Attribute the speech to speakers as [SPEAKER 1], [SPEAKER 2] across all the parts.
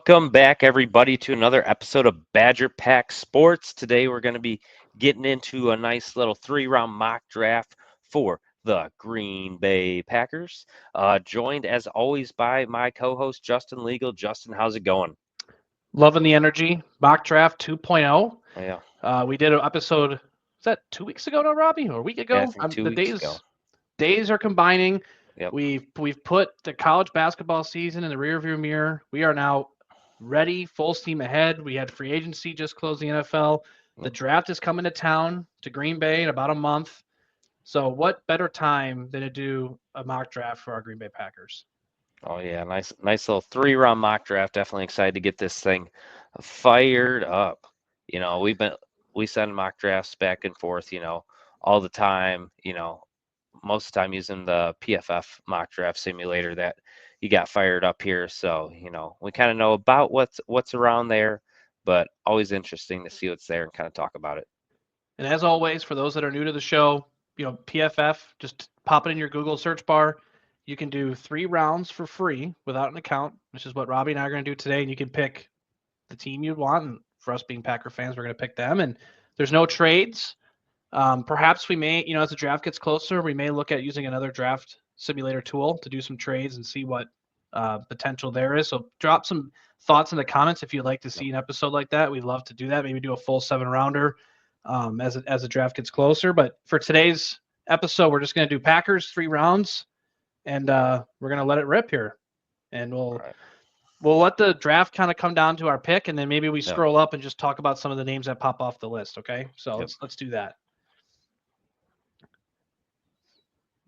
[SPEAKER 1] Welcome back, everybody, to another episode of Badger Pack Sports. Today, we're going to be getting into a nice little three-round mock draft for the Green Bay Packers. Joined, as always, by my co-host, Justin Legal. Justin, how's it going?
[SPEAKER 2] Loving the energy. Mock draft 2.0.
[SPEAKER 1] Yeah,
[SPEAKER 2] We did an episode, was that 2 weeks ago now, Robbie? Or a week
[SPEAKER 1] yeah, I
[SPEAKER 2] ago?
[SPEAKER 1] think two
[SPEAKER 2] The
[SPEAKER 1] weeks ago.
[SPEAKER 2] days are combining.
[SPEAKER 1] Yep.
[SPEAKER 2] We've put the college basketball season in the rearview mirror. We are now ready, full steam ahead. We had free agency just closed the NFL. The
[SPEAKER 1] Yep.
[SPEAKER 2] draft is coming to town to Green Bay in about a month. So what better time than to do a mock draft for our Green Bay Packers?
[SPEAKER 1] Oh yeah, nice little three-round mock draft. Definitely excited to get this thing fired up. We send mock drafts back and forth, all the time. Most of the time using the PFF mock draft simulator that you got fired up here. So, we kind of know about what's around there, but always interesting to see what's there and kind of talk about it.
[SPEAKER 2] And as always, for those that are new to the show, PFF, just pop it in your Google search bar. You can do 3 rounds for free without an account, which is what Robbie and I are going to do today. And you can pick the team you want. And for us being Packer fans, we're going to pick them. And there's no trades. Perhaps we may, as the draft gets closer, we may look at using another draft simulator tool to do some trades and see what potential there is. So drop some thoughts in the comments if you'd like to see an episode like that. We'd love to do that. Maybe do a full 7 rounder as the draft gets closer. But for today's episode, we're just going to do Packers 3 rounds, and we're going to let it rip here. And
[SPEAKER 1] Right.
[SPEAKER 2] we'll let the draft kind of come down to our pick, and then maybe we
[SPEAKER 1] Yep.
[SPEAKER 2] scroll up and just talk about some of the names that pop off the list. Okay, so
[SPEAKER 1] Yep.
[SPEAKER 2] let's do that.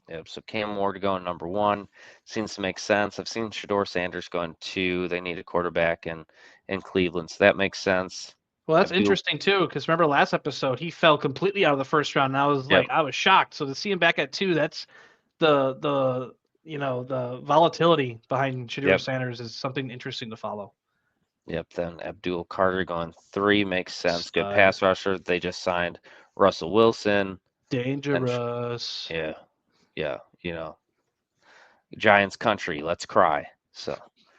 [SPEAKER 1] Yep. So Cam Ward going number one seems to make sense. I've seen Shador Sanders going two. They need a quarterback in Cleveland, so that makes sense.
[SPEAKER 2] Well, that's
[SPEAKER 1] Abdul.
[SPEAKER 2] interesting too, because remember last episode he fell completely out of the first round, and
[SPEAKER 1] Yep.
[SPEAKER 2] I was shocked. So to see him back at 2, that's the the volatility behind Shador
[SPEAKER 1] Yep.
[SPEAKER 2] Sanders is something interesting to follow.
[SPEAKER 1] Yep. Then Abdul Carter going three makes sense. Good
[SPEAKER 2] Stud.
[SPEAKER 1] pass rusher. They just signed Russell Wilson. And
[SPEAKER 2] Dangerous.
[SPEAKER 1] yeah, yeah. Giants country. Let's cry. So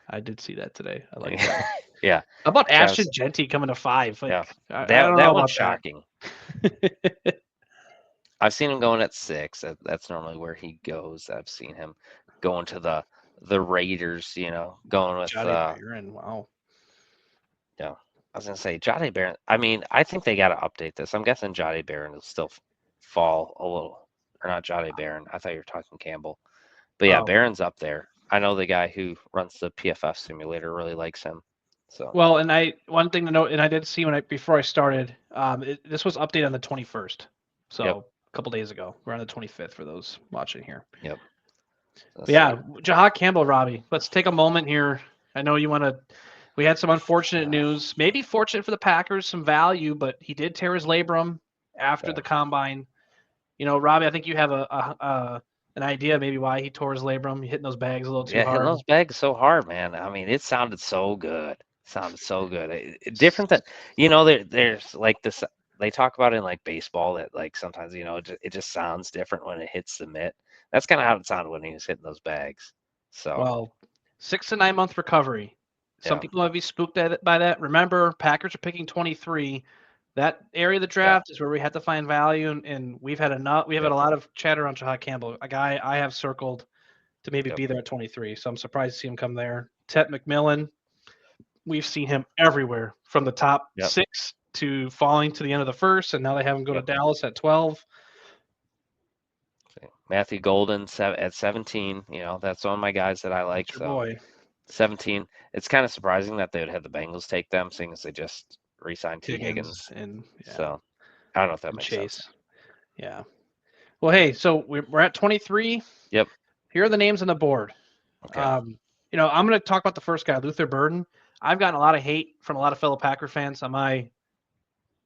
[SPEAKER 2] I did see that today. I like that.
[SPEAKER 1] yeah,
[SPEAKER 2] How about Ashton
[SPEAKER 1] Travis.
[SPEAKER 2] Genty coming to 5?
[SPEAKER 1] Yeah,
[SPEAKER 2] I
[SPEAKER 1] that
[SPEAKER 2] don't know
[SPEAKER 1] that one's
[SPEAKER 2] about
[SPEAKER 1] shocking.
[SPEAKER 2] that.
[SPEAKER 1] I've seen him going at 6. That's normally where he goes. I've seen him going to the Raiders. Going with
[SPEAKER 2] Johnny Barron. Wow.
[SPEAKER 1] yeah. I was gonna say Jody Barron. I mean, I think they got to update this. I'm guessing Jody Barron will still fall a little, or not Jody Barron. I thought you were talking Campbell, but yeah,
[SPEAKER 2] Oh.
[SPEAKER 1] Barron's up there. I know the guy who runs the PFF simulator really likes him. So
[SPEAKER 2] Well, and one thing to note, and I did see before I started, this was updated on the 21st,
[SPEAKER 1] yep,
[SPEAKER 2] so a couple days ago. We're on the 25th for those watching here.
[SPEAKER 1] yep.
[SPEAKER 2] But
[SPEAKER 1] Let's
[SPEAKER 2] yeah,
[SPEAKER 1] see.
[SPEAKER 2] Jahad Campbell, Robbie. Let's take a moment here. I know you want to. We had some unfortunate news. Maybe fortunate for the Packers, some value, but he did tear his labrum after
[SPEAKER 1] Yeah.
[SPEAKER 2] the combine. Robbie, I think you have an idea maybe why he tore his labrum, hitting those bags a little too
[SPEAKER 1] Yeah, hitting
[SPEAKER 2] hard.
[SPEAKER 1] those bags so hard, man. I mean, it sounded so good. Sounded so good. Different than there's like this. They talk about in like baseball that like sometimes it just sounds different when it hits the mitt. That's kind of how it sounded when he was hitting those bags. So
[SPEAKER 2] Well, 6 to 9 month recovery. Some
[SPEAKER 1] yeah,
[SPEAKER 2] people might be spooked by that. Remember, Packers are picking 23. That area of the
[SPEAKER 1] yeah,
[SPEAKER 2] draft is where we have to find value, and we've had enough. We have had
[SPEAKER 1] yep,
[SPEAKER 2] a lot of chatter on Jahad Campbell, a guy I have circled to maybe
[SPEAKER 1] yep,
[SPEAKER 2] be there at 23. So I'm surprised to see him come there. Tet McMillan, we've seen him everywhere from the top
[SPEAKER 1] yep,
[SPEAKER 2] 6 to falling to the end of the first, and now they have him go to
[SPEAKER 1] yep.
[SPEAKER 2] Dallas at 12.
[SPEAKER 1] Matthew Golden at 17. That's one of my guys that I like.
[SPEAKER 2] That's your
[SPEAKER 1] So
[SPEAKER 2] boy.
[SPEAKER 1] 17. It's kind of surprising that they would have the Bengals take them, seeing as they just re-signed T.
[SPEAKER 2] Higgins
[SPEAKER 1] Higgins.
[SPEAKER 2] and
[SPEAKER 1] So I don't know if that
[SPEAKER 2] and
[SPEAKER 1] makes sense.
[SPEAKER 2] Chase. Yeah. Well, hey, so we're at 23.
[SPEAKER 1] Yep.
[SPEAKER 2] Here are the names on the board.
[SPEAKER 1] Okay.
[SPEAKER 2] I'm going to talk about the first guy, Luther Burden. I've gotten a lot of hate from a lot of fellow Packer fans on my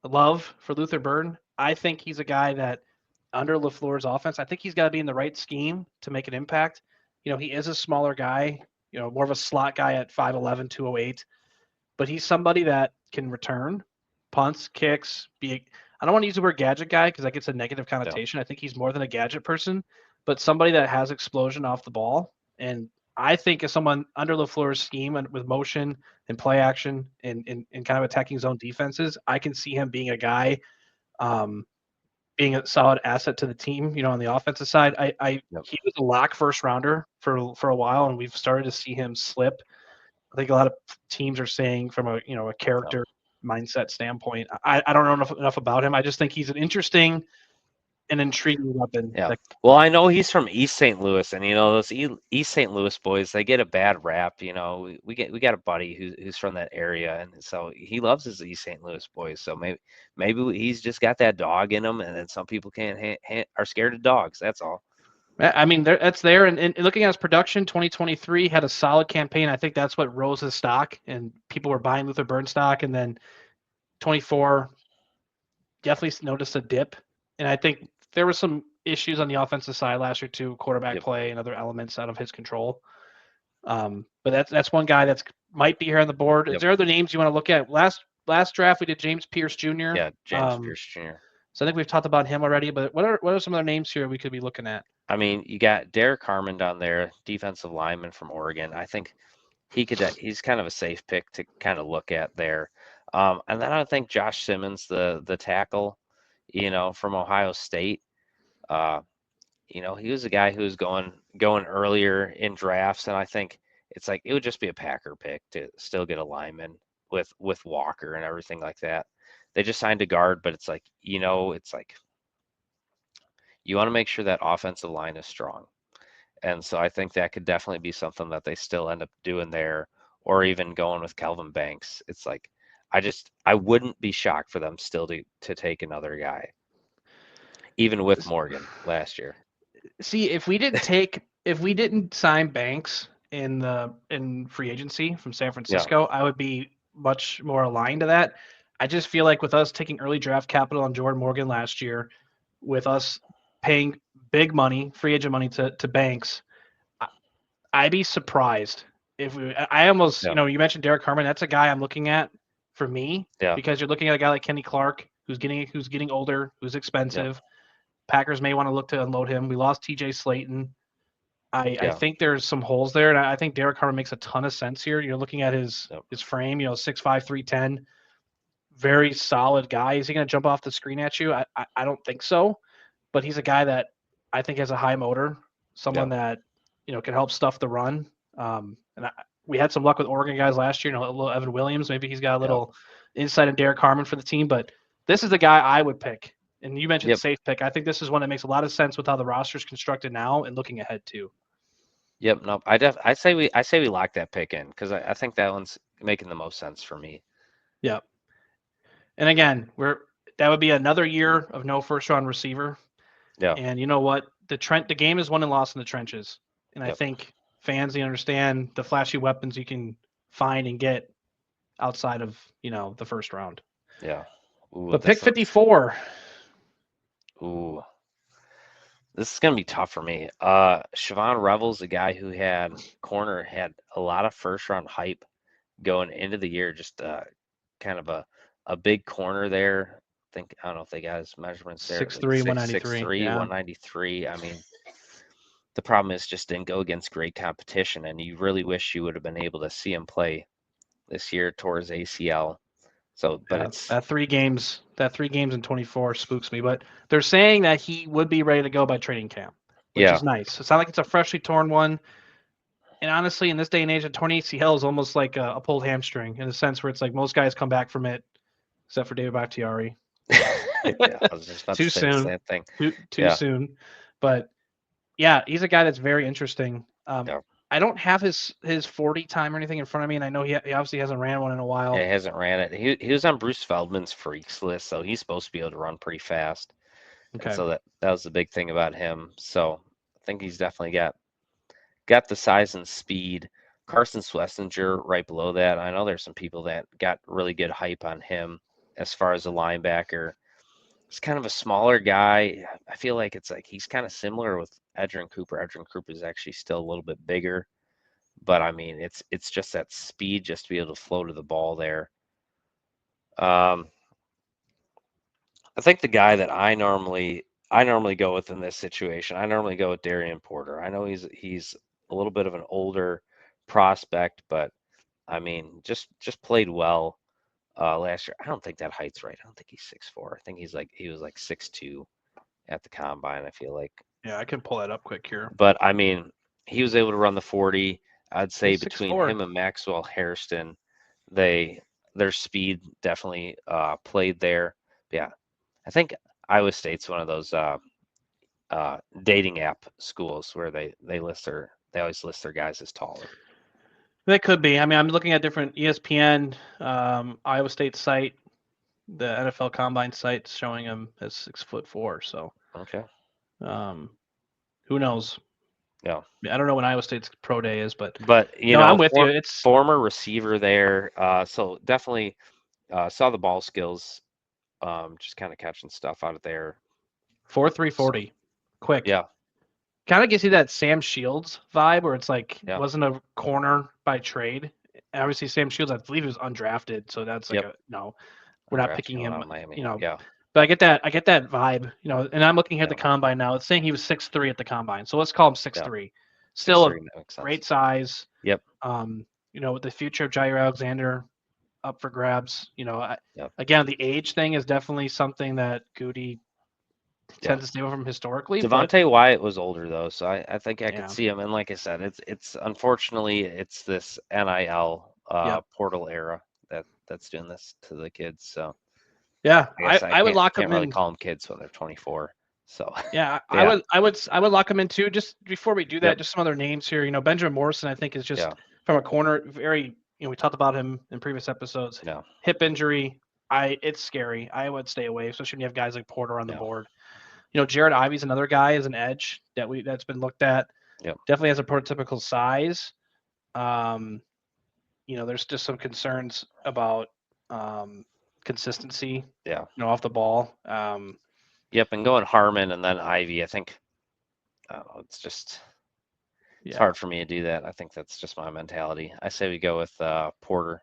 [SPEAKER 2] love for Luther Burden. I think he's a guy that under LaFleur's offense, I think he's got to be in the right scheme to make an impact. He is a smaller guy, more of a slot guy at 5'11", 208, but he's somebody that can return punts, kicks, I don't want to use the word gadget guy because that gets a negative
[SPEAKER 1] Yeah.
[SPEAKER 2] connotation. I think he's more than a gadget person, but somebody that has explosion off the ball and I think as someone under LaFleur's scheme and with motion and play action and kind of attacking zone defenses, I can see him being a guy, um, being a solid asset to the team. On the offensive side,
[SPEAKER 1] Yep.
[SPEAKER 2] he was a lock first rounder for a while, and we've started to see him slip. I think a lot of teams are saying from a
[SPEAKER 1] Yep.
[SPEAKER 2] character mindset standpoint. I don't know enough about him. I just think he's an interesting and intriguing weapon.
[SPEAKER 1] Yeah. Well, I know he's from East St. Louis, and those East St. Louis boys, they get a bad rap. We got a buddy who's from that area, and so he loves his East St. Louis boys. So maybe he's just got that dog in him, and then some people can't are scared of dogs. That's all.
[SPEAKER 2] I mean, that's there. And looking at his production, 2023 had a solid campaign. I think that's what rose his stock, and people were buying Luther Burns stock. And then 24 definitely noticed a dip. And I think there were some issues on the offensive side last year too, quarterback
[SPEAKER 1] Yep.
[SPEAKER 2] play and other elements out of his control. But that's one guy that's might be here on the board. Is
[SPEAKER 1] Yep.
[SPEAKER 2] there other names you want to look at? Last draft we did James Pierce Jr.
[SPEAKER 1] Yeah, James Pierce Jr.
[SPEAKER 2] So I think we've talked about him already. But what are some other names here we could be looking at?
[SPEAKER 1] I mean, you got Derek Harmon down there, defensive lineman from Oregon. I think he's kind of a safe pick to kind of look at there. And then I think Josh Simmons, the tackle, from Ohio State. Uh, he was a guy who was going earlier in drafts, and I think it's like it would just be a Packer pick to still get a lineman with Walker and everything like that. They just signed a guard, but it's like it's like you want to make sure that offensive line is strong. And so I think that could definitely be something that they still end up doing there, or even going with Kelvin Banks. It's like I wouldn't be shocked for them still to take another guy, even with Morgan last year.
[SPEAKER 2] See, if we didn't sign Banks in free agency from San
[SPEAKER 1] Yeah,
[SPEAKER 2] Francisco, I would be much more aligned to that. I just feel like with us taking early draft capital on Jordan Morgan last year, with us paying big money, free agent money to Banks, I'd be surprised if we. I almost,
[SPEAKER 1] yeah,
[SPEAKER 2] you mentioned Derek Harmon. That's a guy I'm looking at for me
[SPEAKER 1] yeah,
[SPEAKER 2] because you're looking at a guy like Kenny Clark who's getting older, who's
[SPEAKER 1] yeah,
[SPEAKER 2] expensive. Packers may want to look to unload him. We lost T.J. Slayton. I
[SPEAKER 1] yeah,
[SPEAKER 2] think there's some holes there, and I think Derek Harmon makes a ton of sense here. You're looking at his
[SPEAKER 1] yeah,
[SPEAKER 2] his frame, 6'5", 310, very solid guy. Is he going to jump off the screen at you? I don't think so, but he's a guy that I think has a high motor,
[SPEAKER 1] yeah,
[SPEAKER 2] someone that can help stuff the run. We had some luck with Oregon guys last year. A little Evan Williams, maybe he's got a
[SPEAKER 1] yeah.
[SPEAKER 2] little insight in Derek Harmon for the team, but this is the guy I would pick. And you mentioned
[SPEAKER 1] Yep,
[SPEAKER 2] safe pick. I think this is one that makes a lot of sense with how the roster is constructed now and looking ahead too.
[SPEAKER 1] yep. No, I say we lock that pick in because I think that one's making the most sense for me.
[SPEAKER 2] Yeah. And again, that would be another year of no first round receiver.
[SPEAKER 1] Yeah,
[SPEAKER 2] And you know what? The game is won and lost in the trenches. And I
[SPEAKER 1] yep,
[SPEAKER 2] think fans need to understand the flashy weapons you can find and get outside of, the first round.
[SPEAKER 1] yeah. Ooh,
[SPEAKER 2] But pick
[SPEAKER 1] this looks.
[SPEAKER 2] 54.
[SPEAKER 1] Ooh, this is gonna be tough for me. Siobhan Revel's a guy who had a lot of first round hype going into the year. Just kind of a big corner there. I don't know if they got his measurements there, like
[SPEAKER 2] 6'3", 193.
[SPEAKER 1] 6'3",
[SPEAKER 2] Yeah.
[SPEAKER 1] 193. I mean, the problem is just didn't go against great competition, and you really wish you would have been able to see him play this year towards ACL. So, but
[SPEAKER 2] Yeah,
[SPEAKER 1] it's
[SPEAKER 2] that 3 games in 24 spooks me. But they're saying that he would be ready to go by training camp, which
[SPEAKER 1] yeah,
[SPEAKER 2] is nice. It's not like it's a freshly torn one. And honestly, in this day and age, a torn ACL is almost like a pulled hamstring in a sense where it's like most guys come back from it, except for David Bakhtiari.
[SPEAKER 1] yeah. I was just about to
[SPEAKER 2] Too
[SPEAKER 1] say the
[SPEAKER 2] soon.
[SPEAKER 1] same thing.
[SPEAKER 2] Too
[SPEAKER 1] Yeah,
[SPEAKER 2] soon. But yeah, he's a guy that's very interesting.
[SPEAKER 1] yeah.
[SPEAKER 2] I don't have his 40 time or anything in front of me, and I know he obviously hasn't ran one in a
[SPEAKER 1] Yeah,
[SPEAKER 2] while.
[SPEAKER 1] he hasn't ran it. He was on Bruce Feldman's freaks list, so he's supposed to be able to run pretty fast. And
[SPEAKER 2] Okay.
[SPEAKER 1] so that was the big thing about him. So I think he's definitely got the size and speed. Carson Schlesinger right below that. I know there's some people that got really good hype on him as far as a linebacker. He's kind of a smaller guy. I feel like it's like he's kind of similar with Edgerrin Cooper. Edgerrin Cooper is actually still a little bit bigger, but I mean it's just that speed just to be able to flow to the ball there. Um, I think the guy that I normally go with in this situation, I normally go with Darian Porter. I know he's a little bit of an older prospect, but I mean, just played well last year. I don't think that height's right. I don't think he's 6'4". I think he was like 6'2" at the combine, I feel like.
[SPEAKER 2] Yeah, I can pull that up quick here.
[SPEAKER 1] But I mean, he was able to run the 40. I'd say
[SPEAKER 2] He's six
[SPEAKER 1] between
[SPEAKER 2] four.
[SPEAKER 1] him and Maxwell Hairston, they their speed definitely played there. Yeah, I think Iowa State's one of those dating app schools where they always list their guys as taller.
[SPEAKER 2] That could be. I mean, I'm looking at different ESPN, Iowa State site, the NFL Combine site showing him as 6'4". So,
[SPEAKER 1] Okay.
[SPEAKER 2] um, who knows?
[SPEAKER 1] Yeah.
[SPEAKER 2] I don't know when Iowa State's pro day is, but
[SPEAKER 1] But you
[SPEAKER 2] no,
[SPEAKER 1] know,
[SPEAKER 2] I'm with you. It's
[SPEAKER 1] former receiver there, so definitely saw the ball skills, just kind of catching stuff out of there.
[SPEAKER 2] 4.340,
[SPEAKER 1] So
[SPEAKER 2] quick.
[SPEAKER 1] yeah,
[SPEAKER 2] Kind of gives you that Sam Shields vibe, where it's like
[SPEAKER 1] yeah,
[SPEAKER 2] wasn't a corner by trade. Obviously, Sam Shields, I believe, he was undrafted, so that's like
[SPEAKER 1] yep.
[SPEAKER 2] a no. We're not
[SPEAKER 1] Undrafted
[SPEAKER 2] picking
[SPEAKER 1] coming out
[SPEAKER 2] him.
[SPEAKER 1] of Miami. Yeah,
[SPEAKER 2] But I get that vibe, and I'm looking here at the
[SPEAKER 1] yeah,
[SPEAKER 2] combine now. It's saying he was 6'3" at the combine, so let's call him
[SPEAKER 1] yeah.
[SPEAKER 2] 6'3".
[SPEAKER 1] Six
[SPEAKER 2] Still a
[SPEAKER 1] three makes sense.
[SPEAKER 2] great size.
[SPEAKER 1] Yep,
[SPEAKER 2] With the future of Jair Alexander up for grabs.
[SPEAKER 1] yep,
[SPEAKER 2] Again, the age thing is definitely something that Goody
[SPEAKER 1] yeah.
[SPEAKER 2] tends to stay away from historically, but
[SPEAKER 1] Devontae Wyatt was older though, so I think I could
[SPEAKER 2] yeah,
[SPEAKER 1] see him. And like I said, it's unfortunately it's this NIL
[SPEAKER 2] yep,
[SPEAKER 1] portal era that's doing this to the kids. So
[SPEAKER 2] yeah.
[SPEAKER 1] I
[SPEAKER 2] I
[SPEAKER 1] guess I
[SPEAKER 2] I would lock
[SPEAKER 1] can't
[SPEAKER 2] him
[SPEAKER 1] really
[SPEAKER 2] in.
[SPEAKER 1] call them kids when they're 24. So
[SPEAKER 2] Yeah, I
[SPEAKER 1] yeah,
[SPEAKER 2] would I would I would lock him in too. Just before we do that,
[SPEAKER 1] yep,
[SPEAKER 2] just some other names here. Benjamin Morrison, I think, is
[SPEAKER 1] yeah,
[SPEAKER 2] just from a corner very. We talked about him in previous episodes.
[SPEAKER 1] yeah,
[SPEAKER 2] Hip injury. It's scary. I would stay away, especially when you have guys like Porter on the
[SPEAKER 1] yeah,
[SPEAKER 2] board. Jared Ivey's another guy as an edge that's been looked at.
[SPEAKER 1] yep,
[SPEAKER 2] Definitely has a prototypical size. Um, there's just some concerns about consistency,
[SPEAKER 1] yeah,
[SPEAKER 2] off the ball.
[SPEAKER 1] yep. And going Harmon and then Ivy, I think I don't know, it's
[SPEAKER 2] Yeah.
[SPEAKER 1] hard for me to do that. I think that's just my mentality. I say we go with Porter.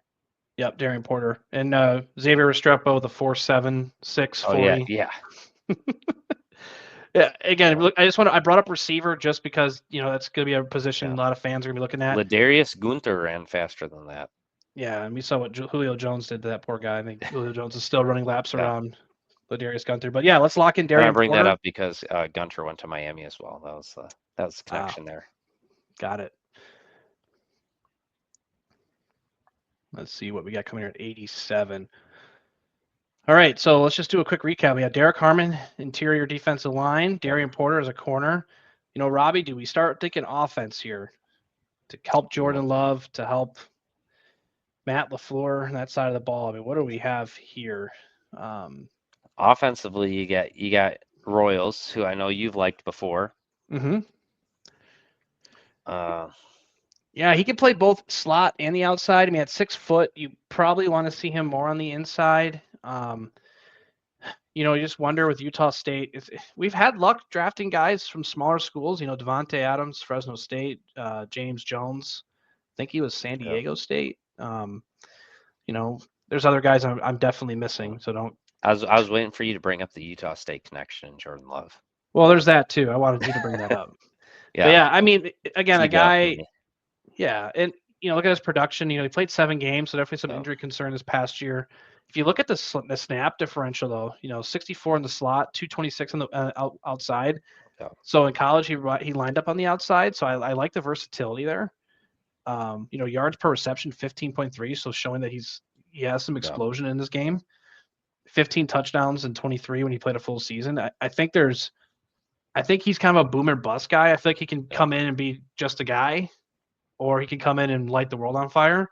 [SPEAKER 2] Yep, Darian Porter and Xavier Restrepo, the 4.76
[SPEAKER 1] Oh yeah,
[SPEAKER 2] 40.
[SPEAKER 1] yeah,
[SPEAKER 2] Yeah, again,
[SPEAKER 1] yeah.
[SPEAKER 2] look, I brought up receiver just because that's going to be a position
[SPEAKER 1] Yeah.
[SPEAKER 2] a lot of fans are going to be looking at.
[SPEAKER 1] Ladarius Gunter ran faster than that.
[SPEAKER 2] Yeah, and we saw what Julio Jones did to that poor guy. I think Julio Jones is still running laps
[SPEAKER 1] Yeah.
[SPEAKER 2] around Ladarius Gunter. But yeah, let's lock in
[SPEAKER 1] And I
[SPEAKER 2] Darian
[SPEAKER 1] bring that
[SPEAKER 2] Porter.
[SPEAKER 1] up because Gunter went to Miami as well. That was the
[SPEAKER 2] Ah,
[SPEAKER 1] connection there.
[SPEAKER 2] got it. Let's see what we got coming here at 87. All right, so let's just do a quick recap. We have Derek Harmon, interior defensive line. Darian Porter as a corner. Robbie, do we start thinking offense here to help Jordan Love, to help Matt LaFleur on that side of the ball? I mean, what do we have here?
[SPEAKER 1] Offensively, you got Royals, who I know you've liked before.
[SPEAKER 2] Mm-hmm.
[SPEAKER 1] Uh,
[SPEAKER 2] Yeah, he can play both slot and the outside. I mean, at 6 foot, you probably want to see him more on the inside. You just wonder with Utah State. We've had luck drafting guys from smaller schools. Devontae Adams, Fresno State, James Jones. I think he was San
[SPEAKER 1] yeah,
[SPEAKER 2] Diego State. There's other guys I'm definitely missing. So don't.
[SPEAKER 1] I was waiting for you to bring up the Utah State connection, Jordan Love.
[SPEAKER 2] Well, there's that too. I wanted you to bring that up. But
[SPEAKER 1] Yeah,
[SPEAKER 2] yeah, I mean, again, a
[SPEAKER 1] teed you up for
[SPEAKER 2] guy.
[SPEAKER 1] me.
[SPEAKER 2] Yeah, and look at his production. He played 7 games, so definitely some
[SPEAKER 1] Yeah,
[SPEAKER 2] injury concern this past year. If you look at the snap differential, though, 64 in the slot, 226 on the outside.
[SPEAKER 1] yeah,
[SPEAKER 2] So in college, he lined up on the outside. So I like the versatility there. Yards per reception, 15.3, so showing that he has some
[SPEAKER 1] yeah,
[SPEAKER 2] explosion in this game. 15 touchdowns and 23 when he played a full season. I think he's kind of a boomer bust guy. I feel like he can
[SPEAKER 1] yeah,
[SPEAKER 2] come in and be just a guy, or he can come in and light the world on fire.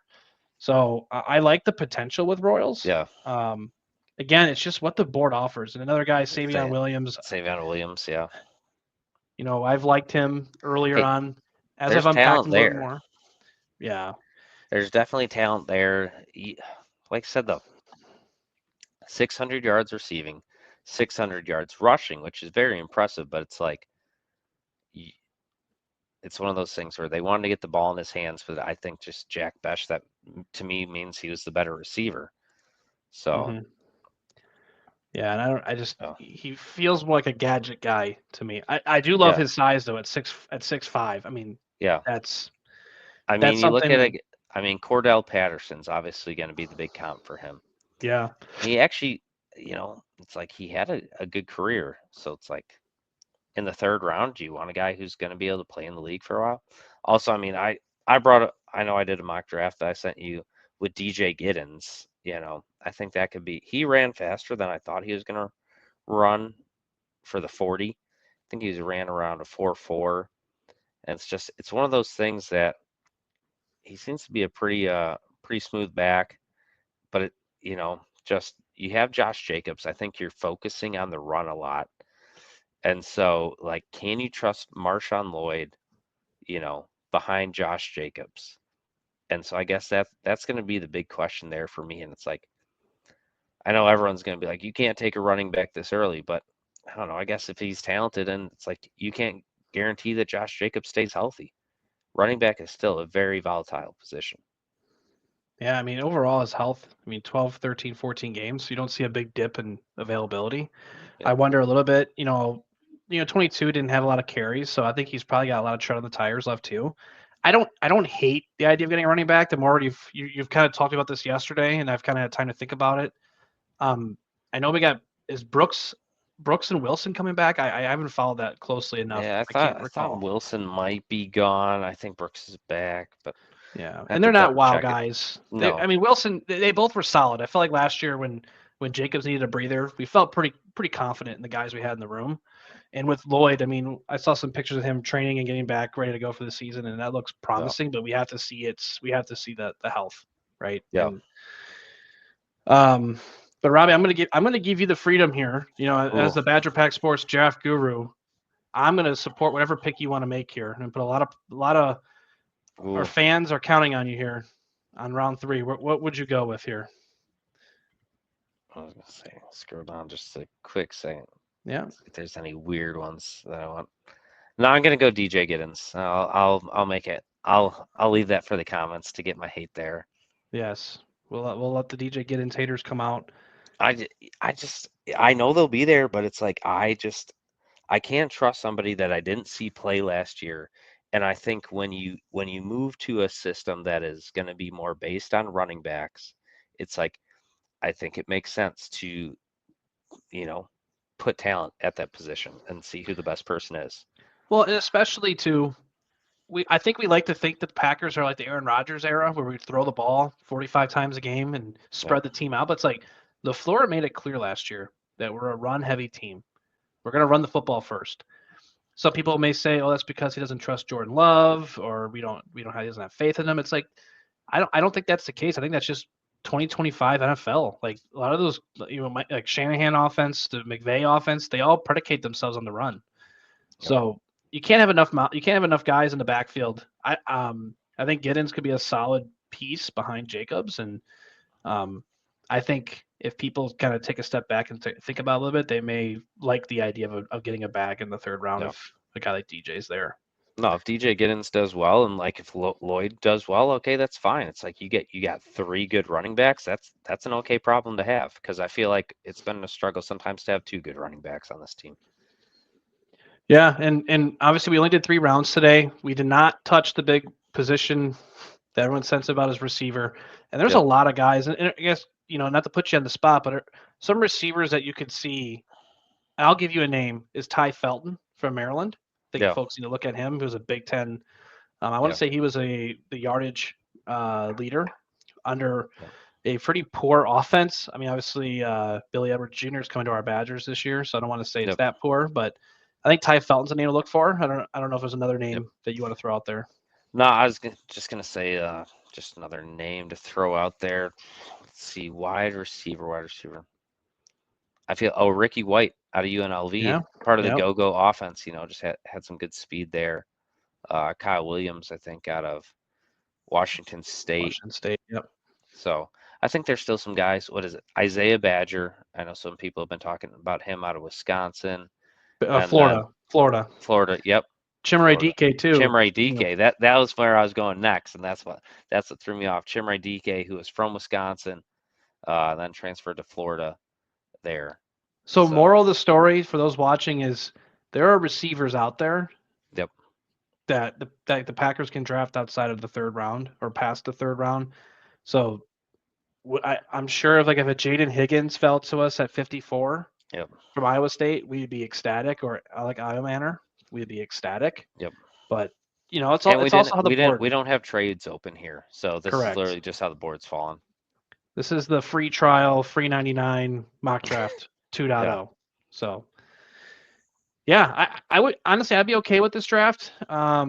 [SPEAKER 2] So I like the potential with Royals.
[SPEAKER 1] yeah.
[SPEAKER 2] Again, it's just what the board offers. And another guy, Savion Williams.
[SPEAKER 1] Savion Williams, yeah.
[SPEAKER 2] I've liked him earlier
[SPEAKER 1] Hey,
[SPEAKER 2] on. As I've
[SPEAKER 1] there's
[SPEAKER 2] unpacked
[SPEAKER 1] talent
[SPEAKER 2] him a little bit
[SPEAKER 1] there.
[SPEAKER 2] more, yeah.
[SPEAKER 1] There's definitely talent there. Like I said, though, 600 yards receiving, 600 yards rushing, which is very impressive. But it's like, it's one of those things where they wanted to get the ball in his hands, but I think just Jack Besh, that to me means he was the better receiver. So,
[SPEAKER 2] Mm-hmm. Yeah, and
[SPEAKER 1] oh,
[SPEAKER 2] he feels more like a gadget guy to me. I do love
[SPEAKER 1] yeah,
[SPEAKER 2] his size though at 6'5". I mean,
[SPEAKER 1] Yeah.
[SPEAKER 2] That's
[SPEAKER 1] I mean,
[SPEAKER 2] that's
[SPEAKER 1] you look at
[SPEAKER 2] something.
[SPEAKER 1] it. I mean, Cordell Patterson's obviously going to be the big comp for him.
[SPEAKER 2] Yeah.
[SPEAKER 1] He actually, it's like he had a good career. So it's like in the third round, do you want a guy who's going to be able to play in the league for a while? Also, I mean, I know I did a mock draft that I sent you with DJ Giddens. I think that could be. He ran faster than I thought he was going to run for the 40. I think he ran around a 4.4. And it's one of those things that he seems to be a pretty smooth back, but just you have Josh Jacobs. I think you're focusing on the run a lot. And so, like, can you trust Marshawn Lloyd, behind Josh Jacobs? And so I guess that's going to be the big question there for me. And it's like, I know everyone's going to be like, you can't take a running back this early, but I don't know. I guess if he's talented, and it's like you can't guarantee that Josh Jacobs stays healthy. Running back is still a very volatile position.
[SPEAKER 2] Yeah, I mean, overall, his health, I mean, 12, 13, 14 games, you don't see a big dip in availability. I
[SPEAKER 1] Yep.
[SPEAKER 2] wonder a little bit, 22 didn't have a lot of carries, so I think he's probably got a lot of tread on the tires left too. I don't hate the idea of getting a running back. The more you've kind of talked about this yesterday, and I've kind of had time to think about it. Um, I know we got is Brooks and Wilson coming back. I haven't followed that closely enough.
[SPEAKER 1] Yeah,
[SPEAKER 2] I can't
[SPEAKER 1] I thought
[SPEAKER 2] recall.
[SPEAKER 1] Wilson might be gone. I think Brooks is back, but
[SPEAKER 2] Yeah,
[SPEAKER 1] I have
[SPEAKER 2] and
[SPEAKER 1] to
[SPEAKER 2] they're not
[SPEAKER 1] double
[SPEAKER 2] wow
[SPEAKER 1] check it.
[SPEAKER 2] guys. I
[SPEAKER 1] No,
[SPEAKER 2] mean, Wilson. They both were solid. I felt like last year when Jacobs needed a breather, we felt pretty confident in the guys we had in the room. And with Lloyd, I mean, I saw some pictures of him training and getting back ready to go for the season, and that looks
[SPEAKER 1] no,
[SPEAKER 2] promising. But we have to see the health, right?
[SPEAKER 1] yeah.
[SPEAKER 2] And um, but Robbie, I'm gonna give you the freedom here. As
[SPEAKER 1] Ooh,
[SPEAKER 2] the Badger Pack Sports draft guru, I'm gonna support whatever pick you want to make here, and put a lot of our
[SPEAKER 1] ooh.
[SPEAKER 2] fans are counting on you here on round three. What would you go with here?
[SPEAKER 1] I was gonna say, scroll down just a quick second.
[SPEAKER 2] Yeah.
[SPEAKER 1] See if there's any weird ones that I want. No, I'm gonna go DJ Giddens. I'll make it. I'll leave that for the comments to get my hate there.
[SPEAKER 2] Yes. We'll let the DJ get in haters come out.
[SPEAKER 1] I ju- I just I know they'll be there, but it's like I can't trust somebody that I didn't see play last year. And I think when you move to a system that is going to be more based on running backs, it's like I think it makes sense to, you know, put talent at that position and see who the best person is.
[SPEAKER 2] Well, and especially too, I think we like to think that the Packers are like the Aaron Rodgers era where we throw the ball 45 times a game and
[SPEAKER 1] Yep.
[SPEAKER 2] spread the team out. But it's like LaFleur made it clear last year that we're a run heavy team. We're going to run the football first. Some people may say, "Oh, that's because he doesn't trust Jordan Love, or we don't have he doesn't have faith in him." It's like I don't think that's the case. I think that's just 2025 NFL. Like a lot of those, like Shanahan offense, the McVay offense, they all predicate themselves on the run.
[SPEAKER 1] Yep.
[SPEAKER 2] So you can't have enough guys in the backfield. I think Giddens could be a solid piece behind Jacobs, and um, I think if people kind of take a step back and think about it a little bit, they may like the idea of getting a bag in the third round
[SPEAKER 1] Yep.
[SPEAKER 2] if a guy like DJ's there.
[SPEAKER 1] No, if DJ Giddens does well and like if Lloyd does well, okay, that's fine. It's like you got three good running backs. That's an okay problem to have because I feel like it's been a struggle sometimes to have two good running backs on this team.
[SPEAKER 2] Yeah, and obviously we only did 3 rounds today. We did not touch the big position that everyone's sensitive about as receiver. And there's a
[SPEAKER 1] Yep.
[SPEAKER 2] lot of guys, and I guess not to put you on the spot, but some receivers that you could see. I'll give you a name is Ty Felton from Maryland. I think
[SPEAKER 1] Yeah.
[SPEAKER 2] folks need to look at him. He was a Big Ten. I want to
[SPEAKER 1] Yeah.
[SPEAKER 2] say he was the yardage leader under
[SPEAKER 1] Yeah.
[SPEAKER 2] a pretty poor offense. I mean, obviously Billy Edwards Jr. is coming to our Badgers this year, so I don't want to say it's
[SPEAKER 1] Yep.
[SPEAKER 2] that poor, but I think Ty Felton's a name to look for. I don't know if there's another
[SPEAKER 1] Yep.
[SPEAKER 2] name that you want to throw out there.
[SPEAKER 1] No, I was just gonna say just another name to throw out there. Let's see, wide receiver, wide receiver. I feel Ricky White out of UNLV,
[SPEAKER 2] Yeah.
[SPEAKER 1] part of the
[SPEAKER 2] Yep.
[SPEAKER 1] go-go offense. Just had some good speed there. Kyle Williams, I think, out of Washington State.
[SPEAKER 2] Washington State. Yep.
[SPEAKER 1] So I think there's still some guys. What is it? Isaiah Badger. I know some people have been talking about him out of Wisconsin, and then
[SPEAKER 2] Florida.
[SPEAKER 1] Florida. Yep,
[SPEAKER 2] Chimere
[SPEAKER 1] Florida.
[SPEAKER 2] DK too.
[SPEAKER 1] Chimere
[SPEAKER 2] Yeah.
[SPEAKER 1] DK. That was where I was going next, and that's what threw me off. Chimere DK, who was from Wisconsin, then transferred to Florida there.
[SPEAKER 2] So
[SPEAKER 1] So
[SPEAKER 2] moral of the story for those watching is there are receivers out there
[SPEAKER 1] yep,
[SPEAKER 2] that the Packers can draft outside of the third round or past the third round. So I'm sure if a Jaden Higgins fell to us at 54
[SPEAKER 1] Yep.
[SPEAKER 2] from Iowa State, we'd be ecstatic, or like Iowa Manor, we'd be ecstatic.
[SPEAKER 1] Yep.
[SPEAKER 2] But it's
[SPEAKER 1] And
[SPEAKER 2] also how the board.
[SPEAKER 1] we don't have trades open here, so this is
[SPEAKER 2] Correct.
[SPEAKER 1] literally just how the board's falling.
[SPEAKER 2] This is the free trial, free 99 mock draft 2.0.
[SPEAKER 1] Yeah.
[SPEAKER 2] So yeah, I would honestly, I'd be okay with this draft. I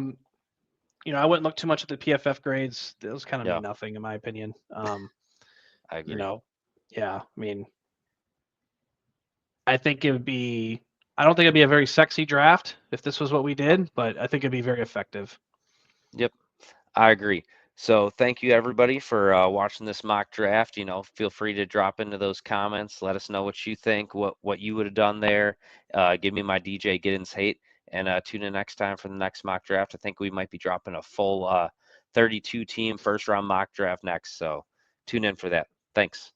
[SPEAKER 2] wouldn't look too much at the PFF grades. Those kind of mean nothing in my opinion.
[SPEAKER 1] I agree.
[SPEAKER 2] Yeah, I mean, I think it would be. I don't think it'd be a very sexy draft if this was what we did, but I think it'd be very effective.
[SPEAKER 1] Yep, I agree. So thank you everybody for watching this mock draft. Feel free to drop into those comments. Let us know what you think, what you would have done there. Give me my DJ Giddens hate, and tune in next time for the next mock draft. I think we might be dropping a full 32 team first round mock draft next. So tune in for that. Thanks.